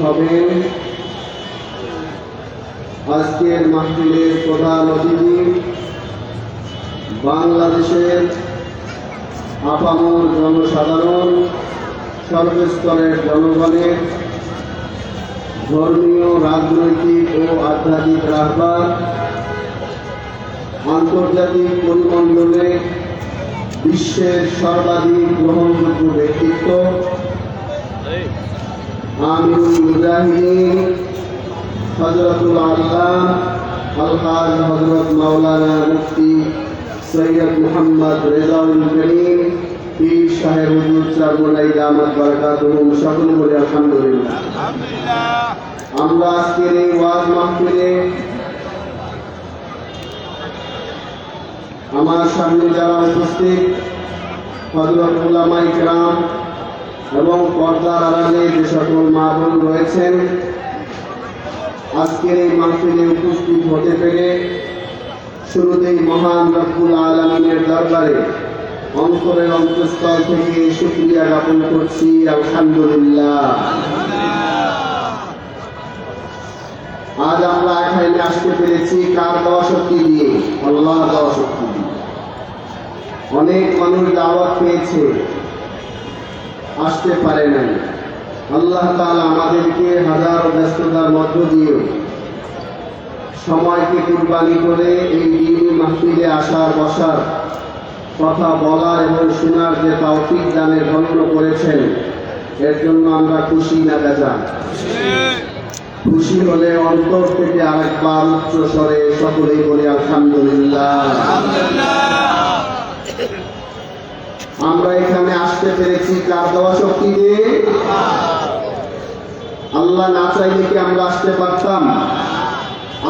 হবেন আজকের মাহফিলের প্রধান অতিথি বাংলাদেশের আপামর জনসাধারণ, সর্বস্তরের জনগণের ধর্মীয়, রাজনৈতিক ও আধ্যাত্মিক রাহবার, আন্তর্জাতিক পরিমণ্ডলে বিশ্বের সর্বাধিক গ্রহণযোগ্য ব্যক্তিত্ব, আমিরুল মুজাহিদিন হযরতুল আল্লাহ আলহাজ হযরত মাওলানা মুফতি সৈয়দ মুহাম্মদ রেজাউল করিম পীর সাহেব হুজুর চরমনাই দামাত বারাকাতুহুম, সকল বলে আলহামদুলিল্লাহ। আমরা আজকের এই ওয়াজ মাহফিলে আমার সামনে যারা উপস্থিত হযরত উলামায়ে কেরাম এবং পর্দার আড়ালে যে সকল মা বোন রয়েছেন, আজকের এই মাহফিলে উপস্থিত হতে পেরে শুরুতেই মহান রব্বুল আলামিনের দরবারে অন্তরের অন্তঃস্থল থেকে শুকরিয়া জ্ঞাপন করছি, আলহামদুলিল্লাহ। আজ আমরা এখানে আসতে পেরেছি কার দেওয়া শক্তি দিয়ে? আল্লাহর দেওয়া শক্তি দিয়ে। অনেক মানুষ দাওয়াত পেয়েছে, আসতে পারে নাই। আল্লাহ তাআলা আমাদেরকে হাজার ব্যস্ততার মধ্য দিয়ে সময়কে কুরবানি করে এই দ্বীনি মাহফিলে আসার, বসার, কথা বলার এবং শোনার যে তৌফিক দানের ধন্য করেছেন, এর জন্য আমরা খুশি না বেজা? খুশি হলে অন্তর থেকে আরেকবার উচ্চ স্বরে সকলেই বলি আলহামদুলিল্লাহ। আমরা এখানে আসতে পেরেছি কার দেওয়া শক্তি দিয়ে? আল্লাহ না চাইলে কি আমরা আসতে পারতাম?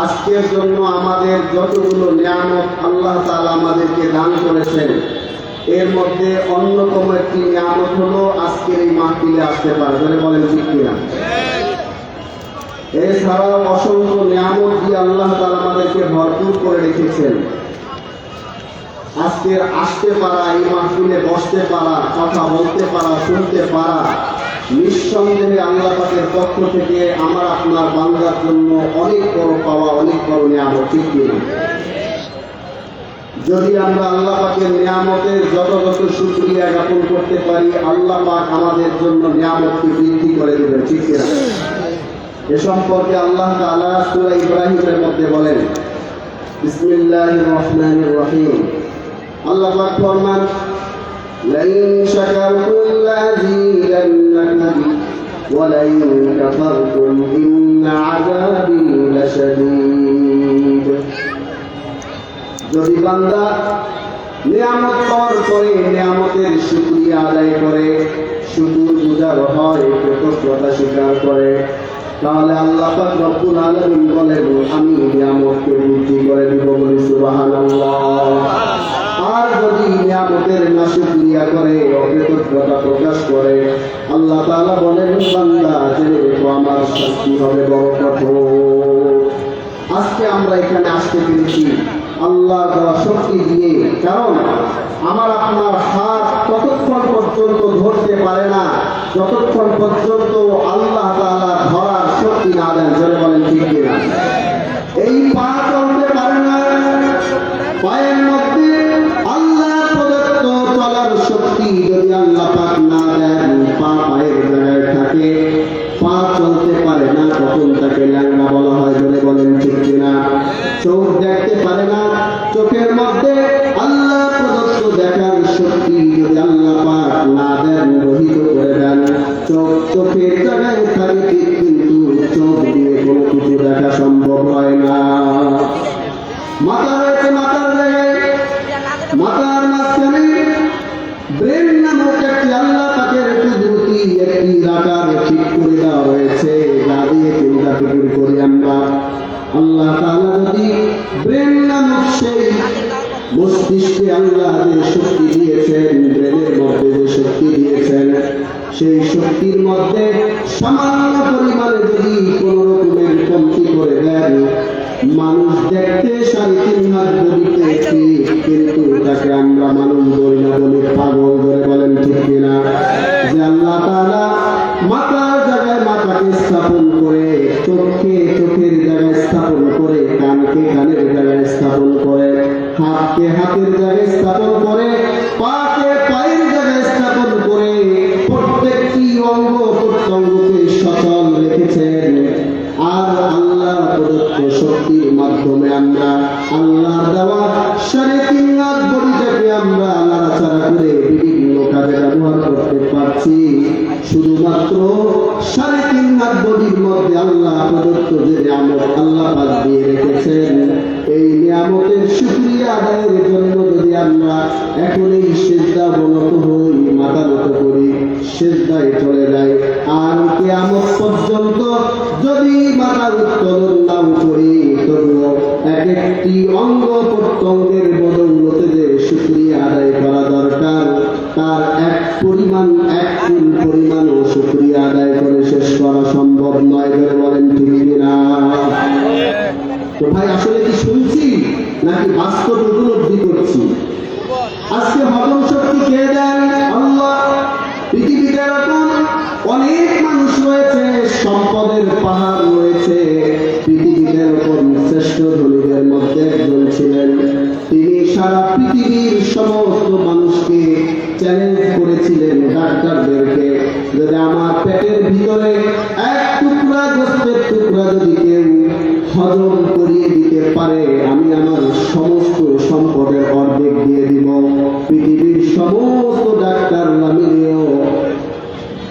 আজকের জন্য আমাদের যতগুলো নিয়ামত আল্লাহ তাআলা আমাদেরকে দান করেছেন, এর মধ্যে অন্যতম একটি নিয়ামত হলো আজকের এই মাহফিলে আসতে পারা। বলেন ঠিক কিনা? এছাড়াও অসংখ্য নিয়ামত দিয়ে আল্লাহ তাআলা আমাদেরকে ভরপুর করে রেখেছেন। আজকে আসতে পারা, এই মাহফিলে বসতে পারা, কথা বলতে পারা, শুনতে পারা, নিঃসন্দেহে আল্লাহ পাকের পক্ষ থেকে আমার আপনার বান্দার জন্য অনেক বড় পাওয়া, অনেক বড় নিয়ামত। ঠিক কিনা? যদি আমরা আল্লাহ পাকের নিয়ামতের যত শুকরিয়া জ্ঞাপন করতে পারি, আল্লাহ পাক আমাদের জন্য নিয়ামতকে বৃদ্ধি করে দেবেন। ঠিক কিনা? এ সম্পর্কে আল্লাহ তাআলা সূরা ইব্রাহিমের মধ্যে বলেন, বিসমিল্লাহির রহমানির রহিম। আল্লাহ পাক ফরমান, লাইন শাকারতুম লাযীদান্নাকুম ওয়া লাইন কাফারতুম ইন্না আযাবী লাশাদীদ। যদি বান্দা নিয়ামত পাওয়ার পরে নিয়ামতের শুকরিয়া আদায় করে, শুকরগুজার হয়, কৃতজ্ঞতা স্বীকার করে, তাহলে আল্লাহ পাক রব্বুল আলামিন বলেন, আমি নিয়ামতকে বৃদ্ধি করে দিব। বলি সুবহানাল্লাহ। আর যদি নিয়ামতের নাশুকরিয়া করে, অকৃতজ্ঞতা প্রকাশ করে, আল্লাহ তাআলা বলেন, বান্দা জেনে রেখো আমার শাস্তি হবে বড় কঠোর। আজকে আমরা এখানে আসতে পেরেছি আল্লাহ দেওয়া শক্তি দিয়ে, কারণ আমার আপনার হাত ততক্ষণ পর্যন্ত ধরতে পারে না যতক্ষণ পর্যন্ত আল্লাহ তাআলা ধরার শক্তি না দেন। জোরে বলেন ঠিক কিনা? এই পা চলতে পারে না, পায়ের মধ্যে আল্লাহ প্রদত্ত চলার শক্তি যদি আল্লাহ পাক না দেন, পা পায়ের জায়গায় থাকে, পা চলতে পারে না, তখন তাকে ল্যাংড়া বলা হয়। জোরে বলেন ঠিক কিনা? চোখ দেখতে পারে না, চোখের মধ্যে আল্লাহ প্রদত্ত দেখার শক্তি যদি আল্লাহ পাক না দেন, রহিত করে দেন, চোখের জায়গায় থাকে কিন্তু চোখ দিয়ে কোনো কিছু দেখা সম্ভব হয় না। মাথা রয়েছে, মাথার জায়গায়, মাথার মাঝখানে ব্রেন নামক একটি আল্লাহ পাকের কুদরতি একটি আকার ঠিক করে দেওয়া হয়েছে, যা দিয়ে চিন্তা ফিকির করি আমরা। আল্লাহ তাআলা যদি ব্রেন নামক সেই মস্তিষ্কে আল্লাহ যে শক্তি দিয়েছেন, ব্রেনের মধ্যে যে শক্তি দিয়েছেন, সেই শক্তির মধ্যে সামান্য পরিমাণে যদি কোনো রকমের কমতি করে দেন, মানুষ দেখতে 3.5 হাত বলিতে ঠিক, কিন্তু তাকে আমরা মানুষ বলি না, বলি পাগল। ধরে বলেন ঠিক কিনা? যে আল্লাহ তাআলা মাথার জায়গায় মাথাকে স্থাপন করে, চোখকে চোখের জায়গায় স্থাপন করে, কানকে কানের জায়গায় স্থাপন করে, হাতকে হাতের জায়গায় স্থাপন করে, পাকে পায়ের জায়গায় স্থাপন করে, প্রত্যেকটি অঙ্গ প্রত্যঙ্গকে সচল রেখেছেন। আর আল্লাহর প্রদত্ত শক্তির মাধ্যমে আমরা আল্লাহর দেওয়া 3.5 লাখ বডিটাকে আমরা নাড়াচাড়া করে বিভিন্ন কাজে ব্যবহার করতে পারছি। শুধুমাত্র 3.5 লাখ বডির মধ্যে আল্লাহ প্রদত্ত যে নিয়ামত আল্লাহ পাক দিয়ে রেখেছেন, এই নিয়ামতের শুকরিয়া আদায়ের জন্য যদি আমরা এখন এই সিজদা অবনত হই, মাথা নত করি, সিজদায় চলে যাই, আর কিয়ামত পর্যন্ত যদি মাথার উত্তোলন নাও করি, তবুও এক একটি অঙ্গ প্রত্যঙ্গের বদৌলতে যে শুকরিয়া আদায় করা দরকার, তার এক ফুল পরিমাণও শুকরিয়া আদায় করে শেষ করা সম্ভব নয়। বলেন ঠিক কিনা? তো ভাই, আসলে কি শুনছি নাকি বাস্তব উপলব্ধি করছি? আজকে হজম শক্তি কে দেন? আল্লাহ। পৃথিবীতে এরকম অনেক মানুষ রয়েছে, সম্পদের পাহাড় রয়েছে। পৃথিবীতে এরকম শ্রেষ্ঠ ধনীদের মধ্যে একজন ছিলেন। তিনি সারা পৃথিবীর সমস্ত মানুষকে চ্যালেঞ্জ করেছিলেন, ডাক্তারদেরকে, যদি আমার পেটের ভিতরে এক টুকরা গোস্তের টুকরা যদি কেউ হজম করিয়ে দিতে পারে, আমি আমার সমস্ত সম্পদের অর্ধেক দিয়ে দিব। পৃথিবীর সমস্ত ডাক্তাররা মিলেও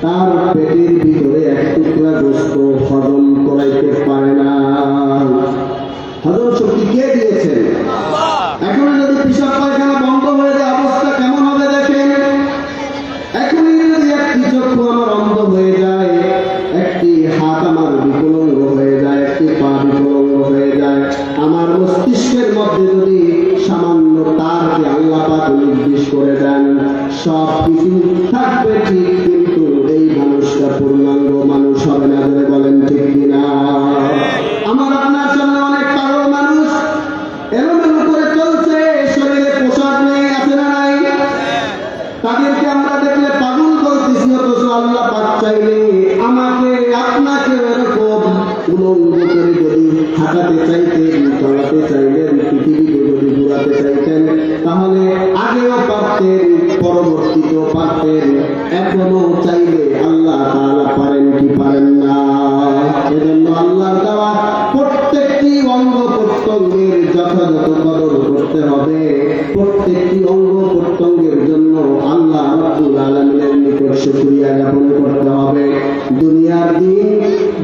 তার পেটের ভিতরে এক টুকরা গোস্ত হজম করাইতে পারে না। হজম শক্তি কে দিয়েছেন? এখন যদি পেশাব পায়খানা বন্ধ হয়ে যায়, অবস্থা কেমন হবে দেখেন। এখনই যদি একটি চক্ষু আমার অন্ধ হয়ে যায়, একটি হাত আমার বিকলাঙ্গ হয়ে যায়, একটি পা বিকলাঙ্গ হয়ে যায়, আমার মস্তিষ্কের মধ্যে যদি সামান্য তারকে আল্লাহ পাক নির্দেশ করে দেন, সব কিছু থাকবে ঠিক, কিন্তু এই মানুষটা পূর্ণাঙ্গ মানুষ হবে না। ধরে বলেন ঠিক কিনা? আমার আপনার সামনে অনেক পাগল মানুষ এলোমেলো করে চলছে, শরীরে পোশাক নেই, আছে না নাই? তাদেরকে আমরা দেখলে পাগল বলতেছি, অথচ আল্লাহ পাক চাইলে আমাকে আপনাকে এরকম উলঙ্গ করে যদি হাঁটাতে চাইতেন, চলাতে চাইলেন, পৃথিবীকে যদি ঘুরাতে চাইতেন, তাহলে আগেও পারতেন, পরবর্তীতেও পারতেন, এখনো চাইলে আল্লাহ তাআলা পারেন কি পারেন না? এজন্য আল্লাহর দেওয়া প্রত্যেকটি অঙ্গ প্রত্যঙ্গের যথাযথ কদর করতে হবে। প্রত্যেকটি অঙ্গ প্রত্যঙ্গের জন্য আল্লাহ রাব্বুল আলামিনের নিকট শুকরিয়া জ্ঞাপন করতে হবে। দুনিয়ার দিন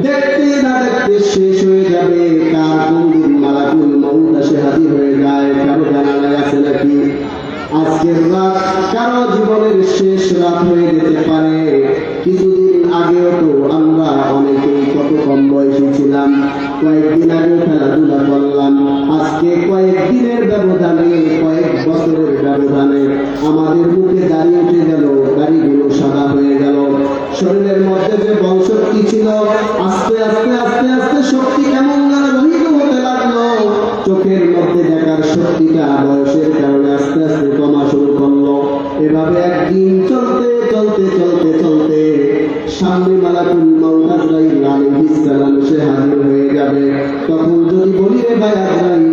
দেখতে না দেখতে শেষ হয়ে যাবে, কার কোন দিন মালাকুল মউত এসে হাজির হয়ে যায় কারো জানা নাই, আছে নাকি? আজকের রাত কারো জীবনের শেষ রাত হয়ে যেতে পারে। কিছুদিন আগেও তো আমরা অনেকেই কত কম বয়সী ছিলাম, কয়েকদিন আগে খেলাধুলা করলাম, আজকে কয়েকদিনের ব্যবধানে, কয়েক বছরের ব্যবধানে আমাদের মুখে দাড়ি উঠে গেল, দাড়িগুলো সাদা হয়ে গেল। শরীরের মধ্যে যে বংশক্তি ছিল, আস্তে আস্তে আস্তে আস্তে শক্তি কেমন যেন রহিত হতে লাগলো। চোখের মধ্যে দেখার শক্তিটা বয়সের কারণে আস্তে আস্তে কমা শুরু করলো। এভাবে একদিন চলতে চলতে চলতে চলতে সামনে মালাকুল মউত আজরাইল আলাইহিস সালাম সে হাজির হয়ে যাবে। তখন যদি বলি, রে ভাই আজরাইল,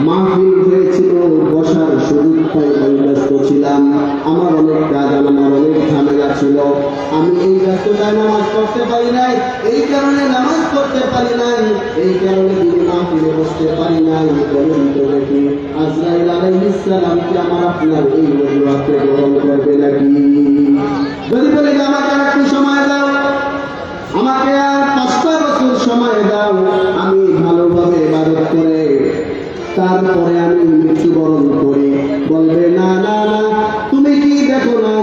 মাহফিল হয়েছিল, বসার সুযোগ পাই, ব্যস্ত ছিলাম, আমার অনেক কাজ, আমার অনেক ঝামেলা ছিল, আমি এই ব্যস্ততায় নামাজ পড়তে পারি নাই, এই কারণে নামাজ পড়তে পারি নাই, এই কারণে দিনে মাহফিলে বসতে পারি নাই। বলুন তো দেখি, আজরাইল আলাইহিস সালাম কি আমার আপনার এই অজুহাতকে গ্রহণ করবে নাকি? যদি বলে যে আমাকে একটু সময় দাও, আমাকে আর 5টা বছর সময় দাও, আমি ভালোভাবে ইবাদত করে তারপরে আমি মৃত্যুবরণ করি, বলবে না না না, তুমি কি দেখো না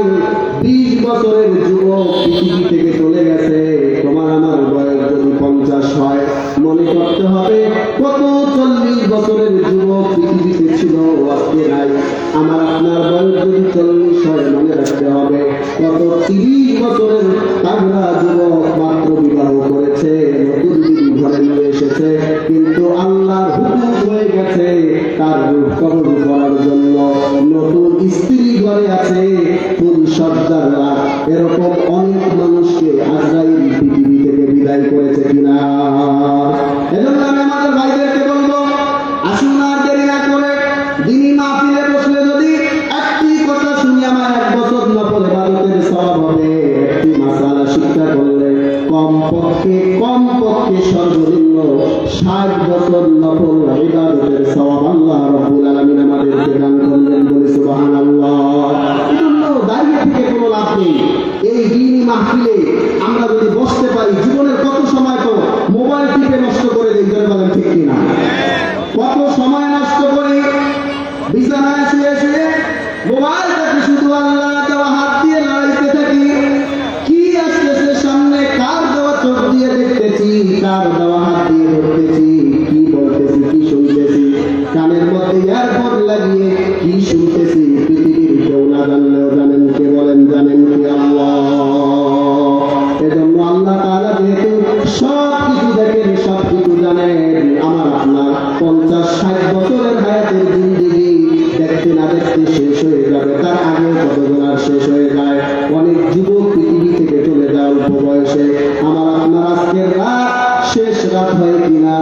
20 বছরের যুবক পৃথিবী থেকে চলে গেছে, তোমার আমার বয়স যদি 50 হয়, মনে করতে হবে কত 40 বছরের যুবক পৃথিবীতে ছিল, আজকে নাই। আমার আপনার বয়স যদি 40 হয়, মনে রাখতে হবে কত 30 বছরের তাগড়া যুবক মাত্র বিবাহ করেছে, নতুন বিবি ঘরে নিয়ে এসেছে, কিন্তু আল্লাহর হুকুম হয়ে গেছে তার রূপ কবজ করার জন্য নতুন স্ত্রী ঘরে আছে, ফুল সজ্জার রাত। এরকম অনেক মানুষকে আজরাইল পৃথিবী থেকে বিদায় করেছে কিনা। এজন্য আমি আমাদের ভাইদেরকে বলবো, আসুন আর দেরি না করে দিনী মাহফিলে বসলে যদি একটি কথা শুনি আমার 1 বছর নফল ইবাদতের সওয়াব হবে। একটি মাসালা শিক্ষা করলে কমপক্ষে সর্বনিম্ন 60 বছর নফল ইবাদতের সওয়াব আল্লাহ রাব্বুল আলামিন আমাদেরকে দান করবেন, বলে সুবহানাল্লাহ। এজন্য দাঁড়িয়ে থেকে কোনো লাভ নেই। এই দিনী মাহফিলে আমরা যদি বসতে পারি, জীবনের কত সময় তো মোবাইল টিপে নষ্ট করে দেই, জোরে বলেন ঠিক কিনা? কত সময় নষ্ট করি বিছানায় শুয়ে শুয়ে মোবাইলটাকে শুধু আল্লাহ দেওয়া হাত দিয়ে নাড়াইতে থাকি। কি আসতেছে সামনে, কার দেওয়া চোখ দিয়ে দেখতেছি, কার দেওয়া হাত দিয়ে ধরতেছি, কি বলতেছি, কি শুনতেছি, কানের মধ্যে ইয়ারফোন লাগিয়ে কি শুনতেছি, পৃথিবীর কেউ না জানলেও জানেন কে? বলেন জানেন কি? আল্লাহ। এজন্য আল্লাহ তাআলা যেহেতু সব কিছু দেখেন, সব কিছু জানেন, আমার আপনার 50-60 বছরের হায়াতের জিন্দেগি দেখতে না দেখতে শেষ হয়ে যাবে। তার আগে কতজন আর শেষ হয়ে যায়। অনেক যুবক পৃথিবী থেকে চলে যায় অল্প বয়সে। আমার আপনার আজকের রাত শেষ রাত হয় কিনা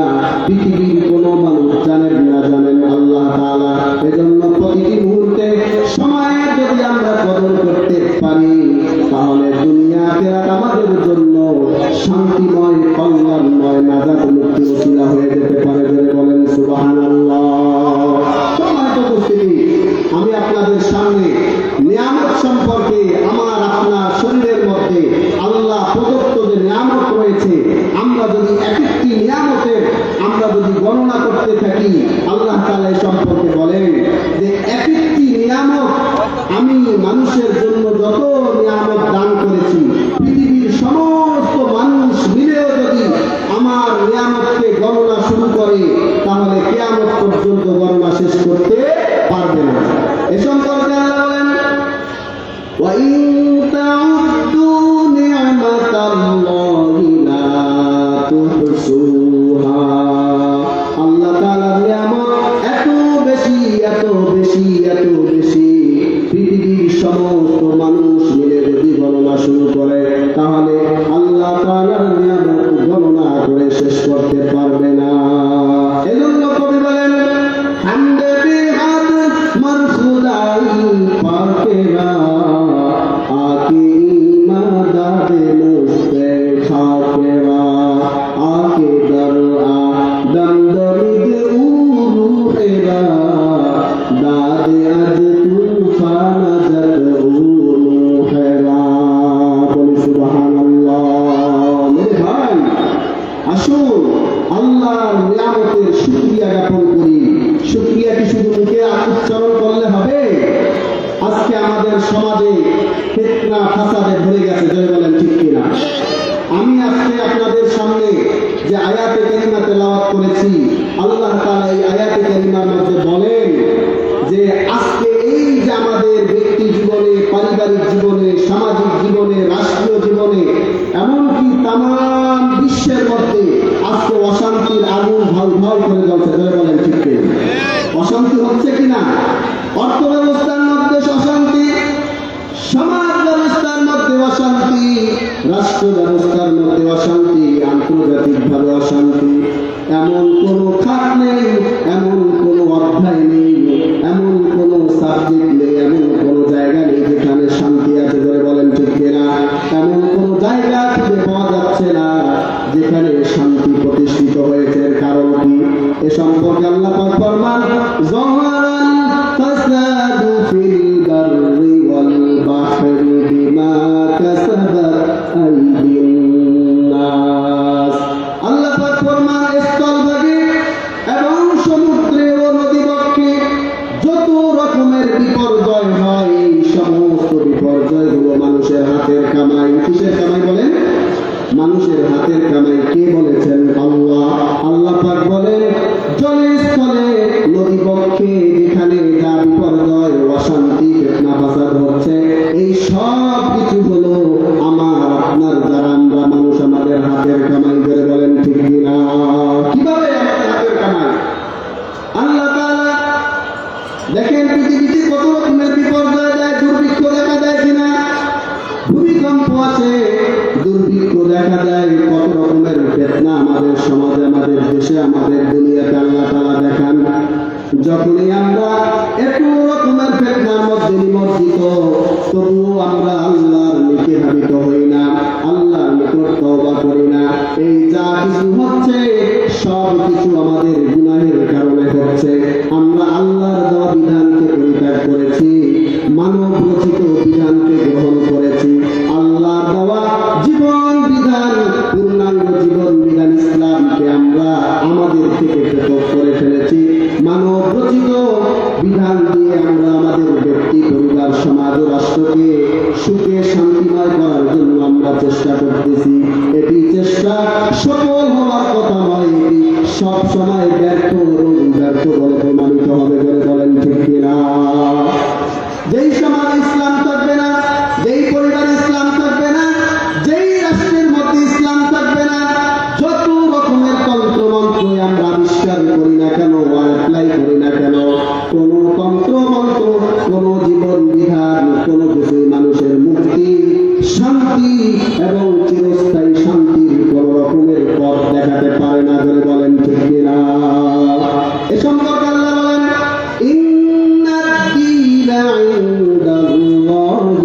পৃথিবীর কোনো মানুষ জানেন না, জানেন আল্লাহ তাআলা। এজন্য প্রতিটি মুহূর্তে সময় যদি আমরা কদর করতে পারি, তাহলে দুনিয়া আখিরাত আমাদের জন্য শান্তিময়, কল্যাণময়, নাজাত মুক্তির ওসিলা হয়ে যেতে পারে, বলে বলেন সুবহানাল্লাহ। সম্মানিত উপস্থিতি, আমি আপনাদের সামনে নিয়ামত সম্পর্কে, আমার আপনার শরীরের মধ্যে আল্লাহ প্রদত্ত যে নিয়ামত রয়েছে, আমরা যদি এক একটি নিয়ামতের আমরা যদি গণনা করতে থাকি, আল্লাহ তাআলা এই সম্পর্কে বলেন যে এক একটি নিয়ামত আমি মানুষের জন্য যত নিয়ামত দান করেছি, পৃথিবীর সমস্ত মানুষ মিলেও যদি আমার নিয়ামতকে গণনা শুরু করে, তাহলে কিয়ামত পর্যন্ত গণনা শেষ করতে পারবে না। এ সম্পর্কে আল্লাহ বলেন, ওয়া ইন তাউদ্দু নি'মাতাল্লাহি লা তুহসুহা। আল্লাহ তাআলার নিয়ামত এত বেশি, এত বেশি, এত বেশি, পৃথিবীর সমস্ত মানুষ মিলে যদি গণনা শুরু করে, তাহলে আল্লাহ তাআলার নিয়ামত গণনা করে শেষ করতে পারবে না। এজন্য কবি বলেন, হামদে বিহাদ মারখুদাই পাকেরা আকি মাদাদে মুস্তে খাকেরা আকি দরআ দমদমিদ উরুহেরা দাদে আজ তুফান জাত উরুহেরা, বলি সুবহানাল্লাহ। মেরে ভাই, আসুন আল্লাহর নিয়ামতের শুকরিয়া জ্ঞাপন করি। শুকরিয়া কি শুধু মুখে উচ্চারণ করলে হবে? আজকে আমাদের সমাজে ফিতনা ফাসাদে ভরে গেছে, জয় বলেন ঠিক কিনা? আমি আজকে আপনাদের সামনে যে আয়াতে কারিমা তেলাওয়াত করেছি, আল্লাহ তাআলা এই আয়াতে কারিমার মধ্যে বলেন যে আজকে এই যে আমাদের ব্যক্তি জীবনে, পারিবারিক জীবনে, সামাজিক জীবনে, রাষ্ট্রীয় জীবনে, এমনকি তাম বিশ্বের মধ্যে আজকে অশান্তির আগুন ঢাল ঢাল করে জ্বলছে, জয় বলেন ঠিক কিনা? অশান্তি হচ্ছে কিনা? অর্থ ব্যবস্থার মধ্যে অশান্তি, সমাজ ব্যবস্থার মধ্যে অশান্তি, রাষ্ট্র ব্যবস্থার মধ্যে অশান্তি, আন্তর্জাতিকভাবে অশান্তি। এমন কোনো খাত নেই, এমন কোনো অধ্যায় নেই, এমন কোনো সাবজেক্ট নেই, এমন কোনো জায়গা নেই যেখানে শান্তি আছে, ধরে বলেন ঠিক কিনা? এমন কোনো জায়গা খুঁজে পাওয়া যাচ্ছে না যেখানে শান্তি প্রতিষ্ঠিত হয়েছে। কারণ কি? এ সম্পর্কে আল্লাহ পাক ফরমান, যাহারাল ফাসাদু ফিল বাররি ওয়াল বাহরি বিমা কাসাবাত আইদিন নাস। আল্লাহ পাক ফরমান, স্থলভাগে এবং সমুদ্রে ও নদীবক্ষে যত রকমের বিপর্যয় হয়, এই সমস্ত বিপর্যয়গুলো মানুষের হাতের কামাই। কিসের কামাই বলেন? মানুষের হাতের কামাই। কে বলেছেন? আল্লাহ। আল্লাহ পাক বলেন, জলে স্থলে নদীবক্ষে যেখানে যা বিপর্যয়, অশান্তি, ফিতনা ফাসাদ হচ্ছে, এই সব কিছু হলো আমার আপনার যারা আমরা মানুষ, আমাদের হাতের কামাই, করে বলেন ঠিক কিনা? কিভাবে আমাদের হাতের কামাই? আল্লাহ তাআলা দেখেন পৃথিবীতে কত রকমের বিপর্যয় দেয়, দুর্ভিক্ষ দেখা দেয় কিনা? ভূমিকম্প আছে, দুর্ভিক্ষ দেখা দেয়, কত রকমের যখনই আমরা একটু রকমের ফিতনার মধ্যে নিমজ্জিত, তবুও আমরা আল্লাহর নিকটে ধাবিত হই না, আল্লাহর নিকট তওবা করি না। এই যা কিছু হচ্ছে সব কিছু আমাদের গুনাহের কারণে হচ্ছে। আমরা আল্লাহর দেওয়া বিধানকে পরিত্যাগ করেছি, মানব রচিত বিধানকে গ্রহণ করেছি। আল্লাহর দেওয়া জীবন বিধান, পূর্ণাঙ্গ জীবন বিধান ইসলামকে আমরা আমাদের থেকে পৃথক করে ফেলেছি। মানব রচিত বিধান দিয়ে আমরা আমাদের ব্যক্তি, পরিবার, সমাজ ও রাষ্ট্রকে সুখে শান্তিময় করার জন্য আমরা চেষ্টা করতেছি। এটি চেষ্টা সফল হওয়ার কথা নয়, এটি সব সময় ব্যর্থ এবং ব্যর্থ বলে প্রমাণিত হবে বলে বলেন ঠিক কিনা? যেই সমাজ ইসলাম থাকবে না, যেই পরিবার ইসলাম থাকবে না, যেই রাষ্ট্রের মধ্যে ইসলাম থাকবে না, যত রকমের তন্ত্রমন্ত্র আমরা আবিষ্কার করি না কেন, অ্যাপ্লাই করি না কেন, কোন তন্ত্রমন্ত্র, কোন জীবন বিধান, কোন কিছুই মানুষের মুক্তি, শান্তি এবং চিরস্থায়ী শান্তির কোন রকমের পথ দেখাতে পারে না বলে বলেন ঠিক কিনা? এ সম্পর্কে আল্লাহ বলেন, ইন্নাদ-দীনা ইনদাল্লাহিল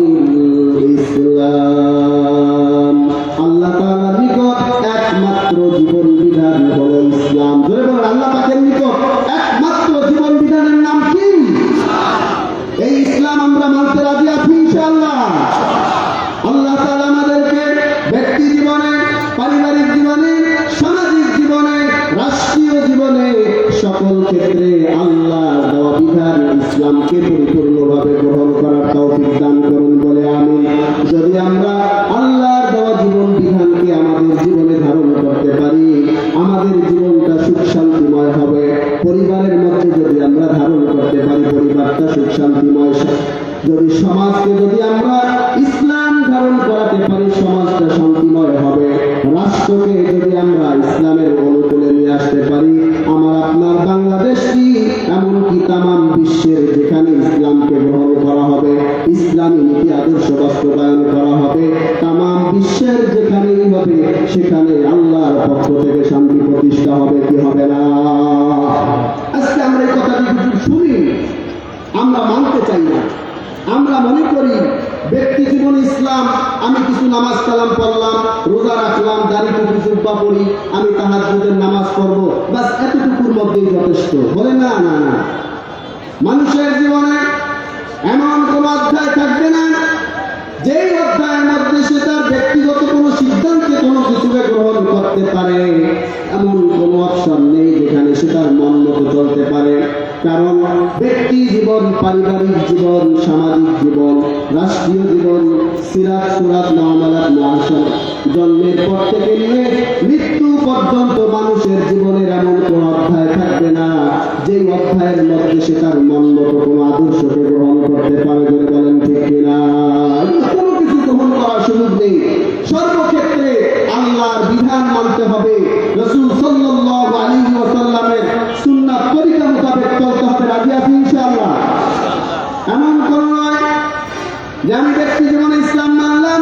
ইসলাম। আল্লাহ তাআলার নিকট একমাত্র জীবন বিধান হলো ইসলাম। ধরে বলেন, আল্লাহ পাকের নিকট একমাত্র জীবন বিধানের নাম কি? এই ইসলাম আমরা মানতে রাজি আছি ইনশাআল্লাহ। আল্লাহ তাআলা আমাদেরকে ব্যক্তি জীবনে, পারিবারিক জীবনে, সামাজিক জীবনে, রাষ্ট্রীয় জীবনে সকল ক্ষেত্রে আল্লাহর দেওয়া বিধান ইসলামকে পরিপূর্ণভাবে গ্রহণ করার তৌফিক দান করুন বলে আমিন। যদি আমরা আল্লাহর দেওয়া জীবন বিধানকে আমাদের জীবনে ধারণ করতে পারি, আমাদের জীবনটা সুখ শান্তিময় হবে। পরিবারের মধ্যে যদি আমরা ধারণ করতে পারি, পরিবারটা সুখ শান্তিময়। যদি সমাজকে যদি আমরা ইসলাম ধারণ করাতে পারি, সমাজটা শান্তিময় হবে। রাষ্ট্রকে যদি আমরা ইসলামের অনুকূলে নিয়ে আসতে পারি, আমার আপনার বাংলাদেশটি এমনকি তামাম বিশ্বের যেখানে ইসলামকে গ্রহণ করা হবে, ইসলামী নীতি আদর্শ বাস্তবায়ন করা হবে, তামাম বিশ্বের যেখানেই হবে সেখানে আল্লাহর পক্ষ থেকে শান্তি প্রতিষ্ঠা হবে, কি হবে না? আজকে আমরা এই কথাটি কিছু শুনি, আমরা মানতে চাই না। আমরা মনে করি ব্যক্তি জীবন ইসলাম, আমি কিছু নামাজ কালাম পড়লাম, রোজা রাখলাম, দাড়ি টুপি জুব্বা পড়ি, আমি তাহাজ্জুদের নামাজ পড়ব, বাস এতটুকুর মধ্যেই যথেষ্ট। বলে না না না, মানুষের জীবনে এমন কোন অধ্যায় থাকবে না যেই অধ্যায়ের মধ্যে সে তার ব্যক্তিগত কোনো সিদ্ধান্তে কোনো কিছুকে গ্রহণ করতে পারে, এমন কোনো অপশন নেই যেখানে সে তার মন মতো চলতে পারে। কারণ ব্যক্তি জীবন, পারিবারিক জীবন, সামাজিক জীবন, রাষ্ট্রীয় জীবন, সিরাত সুরাত মুআমালাত মুআশারা, জন্মের পর থেকে নিয়ে মৃত্যু পর্যন্ত মানুষের জীবনের এমন কোন অধ্যায় থাকবে না যেই অধ্যায়ের মধ্যে সে তার মন মতো কোনো আদর্শকে গ্রহণ করতে পারে বলে বলেন ঠিক কিনা? কোনো কিছু গ্রহণ করার সুযোগ নেই। সর্বক্ষেত্রে আল্লাহর বিধান মানতে হবে, রাসূল সাল্লাল্লাহু আলাইহি ওয়াসাল্লামের সুন্নাত তরিকা মোতাবেক চলতে হবে। রাজি আছি ইনশাআল্লাহ? এমন কোন নয় যে আমি ব্যক্তি জীবনে ইসলাম মানলাম,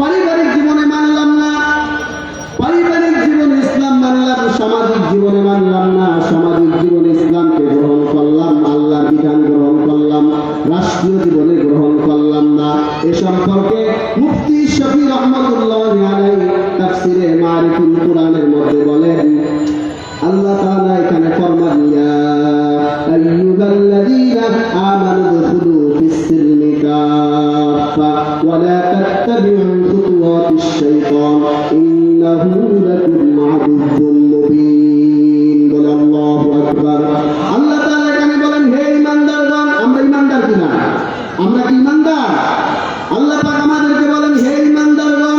পারিবারিক জীবনে মানলাম না, পারিবারিক জীবনে ইসলাম মানলাম, সামাজিক জীবনে মানলাম না, সামাজিক জীবনে ইসলামকে গ্রহণ করলাম, আল্লাহর বিধান গ্রহণ করলাম, রাষ্ট্রীয় জীবনে গ্রহণ করলাম না। এ সম্পর্কে মুফতি শফি রহমাতুল্লাহি আলাইহি তাফসিরে মারিফুল কুরআনের মধ্যে বলেন, আল্লাহ তাআলা এখানে ফরমান, ইয়া আইয়ুহাল্লাযীনা আমানু দুখুলু ফিস-সিলমি কাফা ওয়া লা তাত্তাবিউ খুতুওয়াতিশ শাইতান ইন্নাহু লাকুম আদুউউম মুবিন। বলে আল্লাহু আকবার। আল্লাহ তাআলা এখানে বলেন, হে ঈমানদারগণ, আমরা ঈমানদার কিনা? আমরা কি ঈমানদার? আল্লাহ পাক আমাদেরকে বলেন, হে ঈমানদারগণ,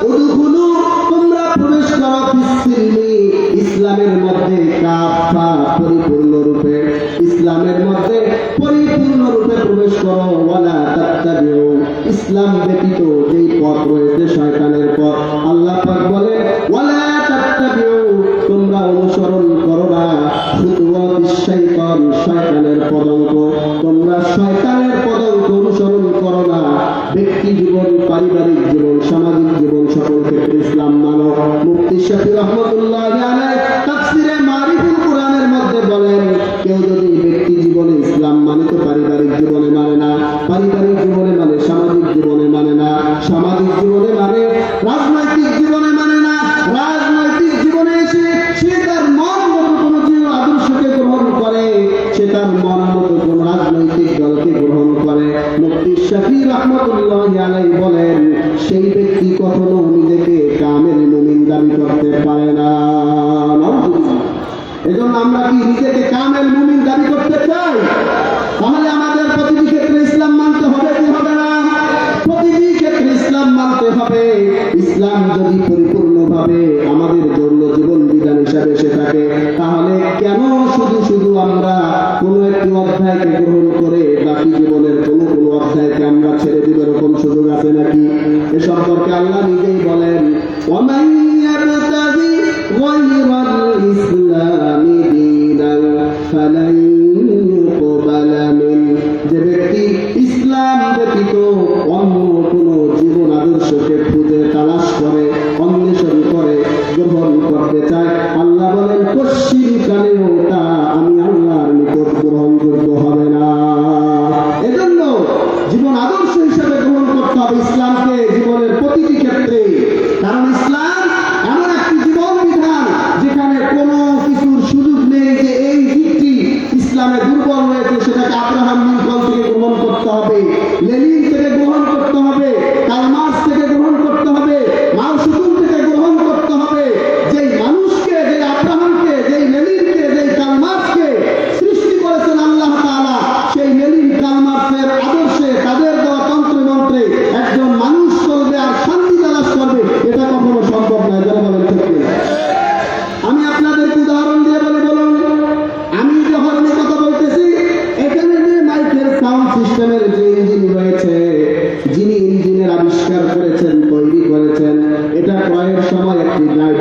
উদখুলু, তোমরা প্রবেশ করো, ফিস-সিলমি, ইসলামের মধ্যে, কাফা, পরিপূর্ণ রূপে, ইসলামের মধ্যে পরিপূর্ণ রূপে প্রবেশ করো, ওয়ালা তাত্তাবিউ, ইসলাম ব্যতীত যেই পথ রয়েছে শয়তানের পথ, আল্লাহ পাক বলে ওয়ালা তাত্তাবিউ, তোমরা অনুসরণ করো না, খুতুওয়াতিশ শাইতান, শয়তানের পদঙ্ক, তোমরা শয়তানের পদঙ্ক অনুসরণ করো না। ব্যক্তি জীবন, পারিবারিক জীবন, সামাজিক জীবন, সকল ক্ষেত্রে ইসলাম মানো। মুফতি শফি রহমাতুল্লাহি আলাইহি তাফসিরে মারিফুল কুরআনের মধ্যে বলেন, কেউ যদি ব্যক্তি জীবন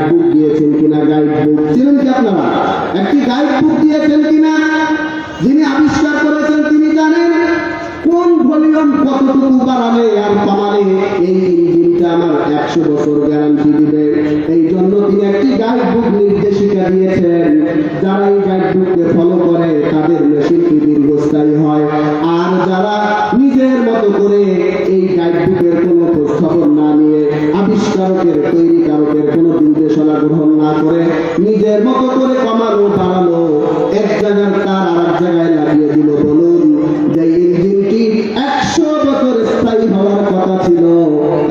বুক দিয়েছেন কিনা, গাইড বুক ছিলেন কি আপনারা? একটি গাইড বুক দিয়েছেন কিনা? যিনি আবিষ্কার করেছেন তিনি জানেন কোন ভলিউম কতটুকু বাড়ালে আর কমালে এই ইঞ্জিনটা আমার 100 বছর গ্যারান্টি দিবে। এই জন্য তিনি একটি গাইড বুক নির্দেশিকা দিয়েছেন। যারা এই গাইড বুককে ফলো করে তাদের মেশিনটি দীর্ঘস্থায়ী হয়, আর যারা নিজের মতো করে এই গাইড বুকের কোনো খবর না নিয়ে, আবিষ্কারকের তৈরিকারকের কোনো নির্দেশনা গ্রহণ না করে নিজের মতো করে কমানো বাড়ানো, এক জায়গার তার আর এক জায়গায় লাগিয়ে দিল, বলুন যে ইঞ্জিনটি 100 বছর স্থায়ী হওয়ার কথা ছিল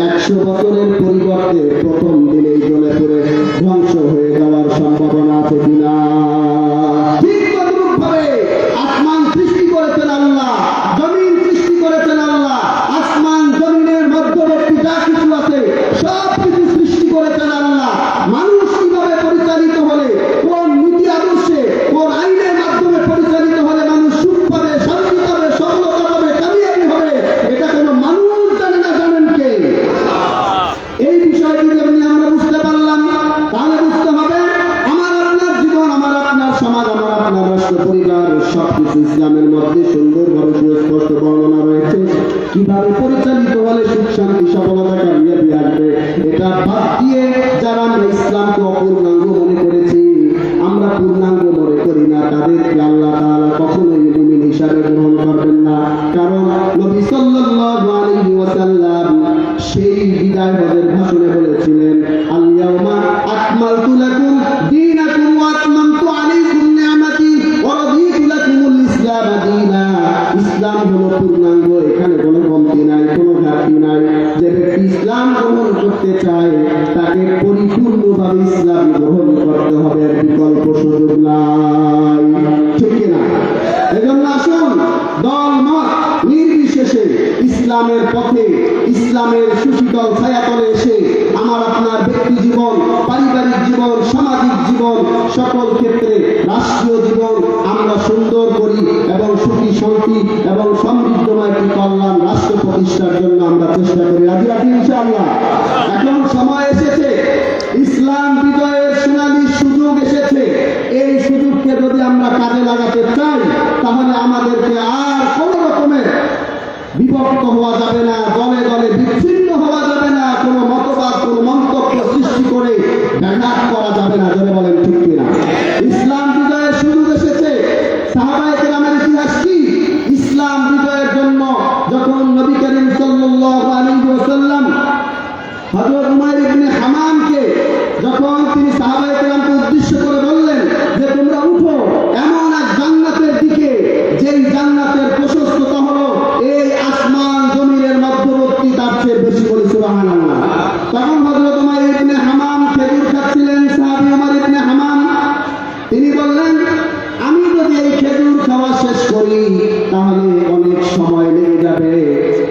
100 বছরের পরিবর্তে প্রথম দিনেই জ্বলে পড়ে ধ্বংস হয়ে যাওয়ার সম্ভাবনা আছে কিনা? ঠিক তদ্রূপ ভাবে আসমান সৃষ্টি করেছেন আল্লাহ, জমিন সৃষ্টি করেছেন আল্লাহ, আসমান জমিনের মধ্যবর্তী যা কিছু আছে সব কিছু সৃষ্টি করেছেন আল্লাহ। মানুষ কিভাবে পরিচালিত হলে, কোন নীতি আদর্শে, কোন আইনের মাধ্যমে পরিচালিত হলে মানুষ সুখ পাবে, শান্তি পাবে, সফলতা পাবে, কামিয়াবি হবে, এটা কোনো মানুষ জানে না, জানেন কে? এই বিষয়টি যেমনি আমরা বুঝতে পারলাম, তাহলে বুঝতে হবে আমার আপনার জীবন, আমার আপনার সমাজ, আমার আপনার রাষ্ট্র পরিবার সবকিছু ইসলামের মধ্যে সুন্দরভাবে সুস্পষ্ট বর্ণনা রয়েছে। কিভাবে পরিচালিত হলে সুখ শান্তি সফলতা কামিয়াবি আসবে, এটা বাদ দিয়ে যারা আমরা ইসলামকে অপূর্ণাঙ্গ মনে করেছি, আমরা পূর্ণাঙ্গ মনে করি না, তাদেরকে আল্লাহ তাআলা কখনোই মুমিন হিসাবে গ্রহণ করবেন না। কারণ নবী সাল্লাল্লাহু আলাইহি ওয়াসাল্লাম সেই বিদায় হজের ভাষণে বলেছিলেন, আল ইয়াউমা আকমালতু লাকুম দীনাকুম ওয়া আতমামতু আলাইকুম নি'মাতি ওয়া রাদিতু লাকুমুল ইসলাম দীনা। ইসলাম হলো পূর্ণাঙ্গ, এখানে কোনো কমতি নাই, কোনো ঘাটতি নাই। যে ব্যক্তি ইসলাম গ্রহণ করতে চায় তাকে পরিপূর্ণভাবে ইসলাম গ্রহণ করতে হবে, বিকল্প সুযোগ নাই, ঠিক কিনা? এজন্য আসুন দল মত নির্বিশেষে ইসলামের পথে, ইসলামের সুশীতল ছায়াতলে এসে আমার আপনার ব্যক্তি জীবন, পারিবারিক জীবন, সামাজিক জীবন, সকল ক্ষেত্রে রাষ্ট্রীয় জীবন আমরা সুন্দর করি এবং সুখী শান্তি এবং সমৃদ্ধময় একটি কল্যাণ রাষ্ট্র প্রতিষ্ঠার জন্য আমরা চেষ্টা করি। রাজি ইনশাআল্লাহ। এখন সময় এসেছে, ইসলাম বিজয়ের সোনালী সুযোগ এসেছে। এই সুযোগকে যদি আমরা কাজে লাগাতে চাই তাহলে আমাদেরকে আর কোন রকমের বিভক্ত হওয়া যাবে না, দলে দলে বিচ্ছিন্ন হওয়া যাবে না, কোনো মতবাদ, কোনো মন্তব্য সৃষ্টি করে ব্যাঘাত করা যাবে না। জোরে বলেন ঠিক কিনা? ইসলাম বিজয়ের সুযোগ এসেছে। সাহাবায়ে কেরামের ইতিহাস কি? ইসলাম বিজয়ের জন্য যখন নবী করিম সাল্লাল্লাহু আলাইহি ওয়াসাল্লাম হযরত উমাইর ইবনে হামামকে যখন তিনি সাহাবায়ে কেরামকে উদ্দেশ্য করে বললেন যে তোমরা উঠো এমন এক জান্নাতের দিকে যেই জান্নাতের প্রশস্ততা হলো এই আসমান জমিনের মধ্যবর্তী, তার চেয়ে বেশি, বলি সুবহানাল্লাহ। তখন হযরত উমাইর ইবনে হামাম খেজুর খাচ্ছিলেন, সাহাবী উমাইর ইবনে হামাম, তিনি বললেন আমি যদি এই খেজুর খাওয়া শেষ করি তাহলে অনেক সময় লেগে যাবে।